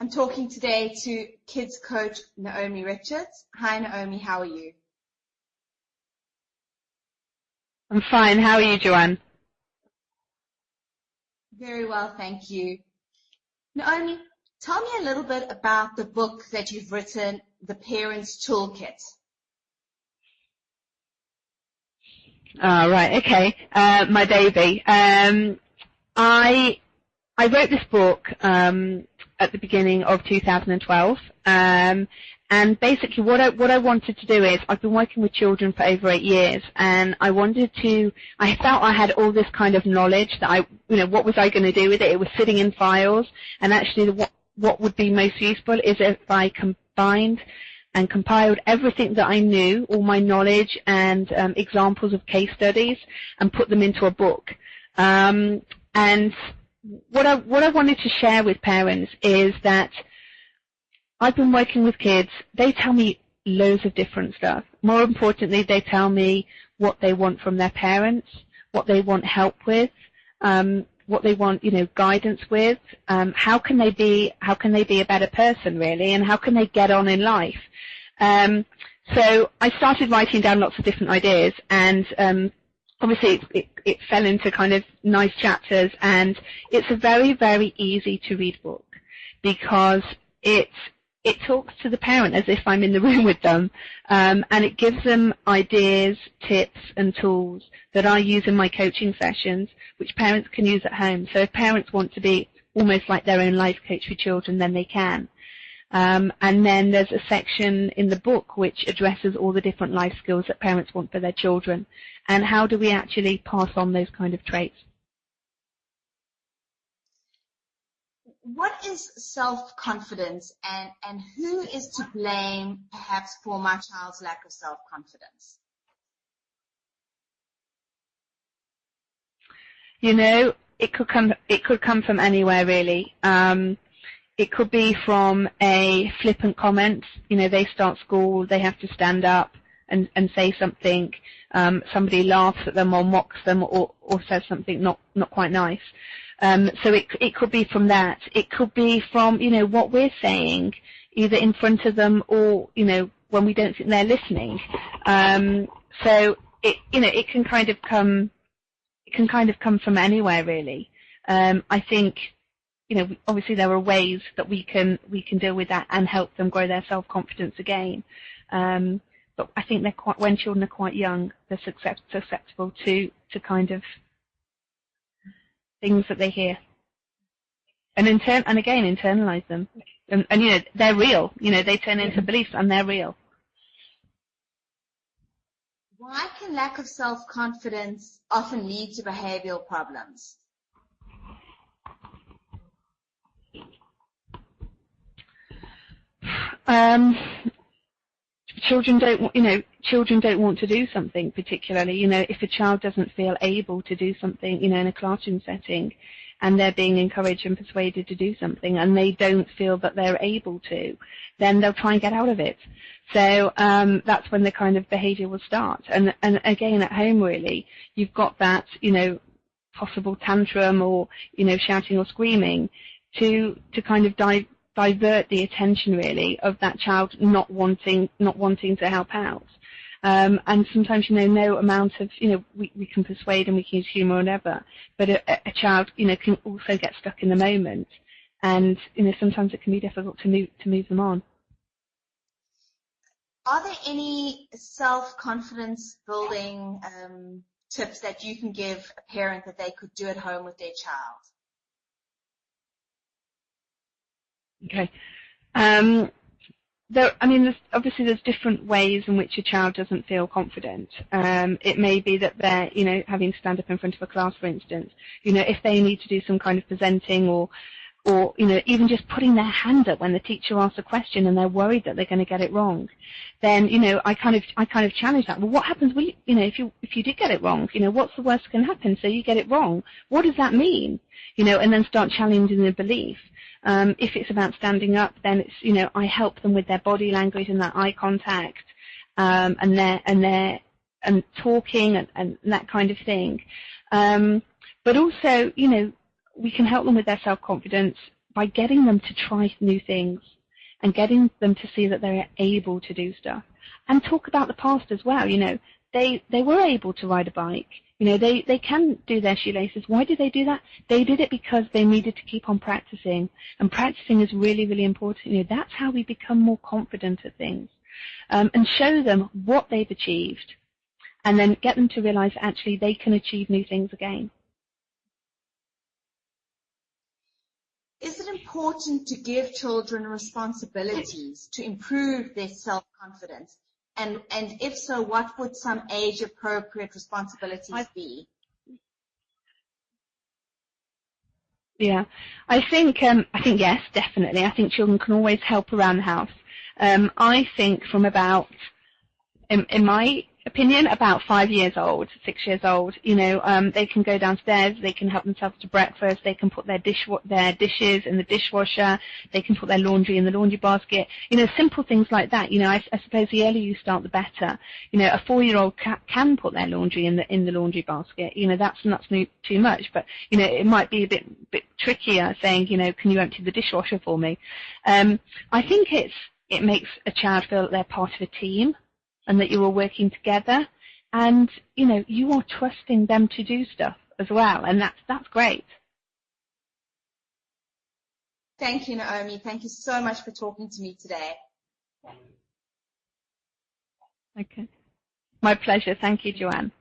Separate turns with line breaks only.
I'm talking today to kids coach Naomi Richards. Hi Naomi, how are you?
I'm fine. How are you, Joanne?
Very well, thank you. Naomi, tell me a little bit about the book that you've written, The Parents Toolkit.
Right, okay. My baby. I wrote this book at the beginning of 2012, and basically what I wanted to do is, I've been working with children for over 8 years, and I felt I had all this kind of knowledge that what was I going to do with it? It was sitting in files, and actually what would be most useful is if I combined and compiled everything that I knew, all my knowledge and examples of case studies, and put them into a book. And what I wanted to share with parents is that I've been working with kids. They tell me loads of different stuff. More importantly, they tell me what they want from their parents, what they want help with, what they want, guidance with. How can they be a better person, really, and how can they get on in life? So I started writing down lots of different ideas, and obviously it fell into kind of nice chapters, and it's a very, very easy to read book because it talks to the parent as if I'm in the room with them, and it gives them ideas, tips and tools that I use in my coaching sessions, which parents can use at home. So if parents want to be almost like their own life coach for children, then they can. And then there's a section in the book which addresses all the different life skills that parents want for their children, and how do we actually pass on those kind of traits.
What is self-confidence, and who is to blame perhaps for my child's lack of self-confidence?
It could come from anywhere, really. It could be from a flippant comment. They start school, they have to stand up and say something. Somebody laughs at them or mocks them or says something not quite nice. So it could be from that. It could be from, what we're saying, either in front of them or, when we don't think they're listening. So it can kind of come from anywhere, really. I think, obviously there are ways that we can deal with that and help them grow their self-confidence again. But I think when children are quite young, they're susceptible to kind of things that they hear, and again internalize them, and they're real. They turn into beliefs, and they're real.
Why can lack of self-confidence often lead to behavioral problems?
Children don't want to do something particularly. If a child doesn't feel able to do something, in a classroom setting, and they're being encouraged and persuaded to do something, and they don't feel that they're able to, then they'll try and get out of it. So that's when the kind of behaviour will start. And again, at home, really, you've got that, possible tantrum or, shouting or screaming to kind of divert the attention, really, of that child not wanting to help out. And sometimes, no amount of, we can persuade and we can use humour or whatever, but a child, can also get stuck in the moment, and, sometimes it can be difficult to move them on.
Are there any self-confidence building tips that you can give a parent that they could do at home with their child?
Okay. There's different ways in which a child doesn't feel confident. It may be that they're, having to stand up in front of a class, for instance. If they need to do some kind of presenting or even just putting their hand up when the teacher asks a question and they're worried that they're going to get it wrong, then, I kind of challenge that. Well, what happens if you did get it wrong? What's the worst that can happen? So you get it wrong. What does that mean? And then start challenging the belief. If it's about standing up, then it's, I help them with their body language and that eye contact, and talking and that kind of thing. But also, we can help them with their self-confidence by getting them to try new things and getting them to see that they're able to do stuff. And talk about the past as well. They were able to ride a bike. They can do their shoelaces. Why did they do that? They did it because they needed to keep on practicing. And practicing is really, really important. That's how we become more confident at things. And show them what they've achieved. And then get them to realize actually they can achieve new things again.
Is it important to give children responsibilities to improve their self-confidence? And if so, what would some age-appropriate responsibilities be?
Yeah, I think yes, definitely. I think children can always help around the house. I think from about, in my opinion, about 5 years old, 6 years old, they can go downstairs, they can help themselves to breakfast, they can put their dishes in the dishwasher, they can put their laundry in the laundry basket, simple things like that. I suppose the earlier you start, the better. A 4-year-old can put their laundry in the laundry basket. That's not too much, but it might be a bit trickier saying, can you empty the dishwasher for me? I think it makes a child feel that they're part of a team, and that you are working together, and you are trusting them to do stuff as well, and that's great.
Thank you, Naomi. Thank you so much for talking to me today.
Okay, my pleasure. Thank you, Joanne.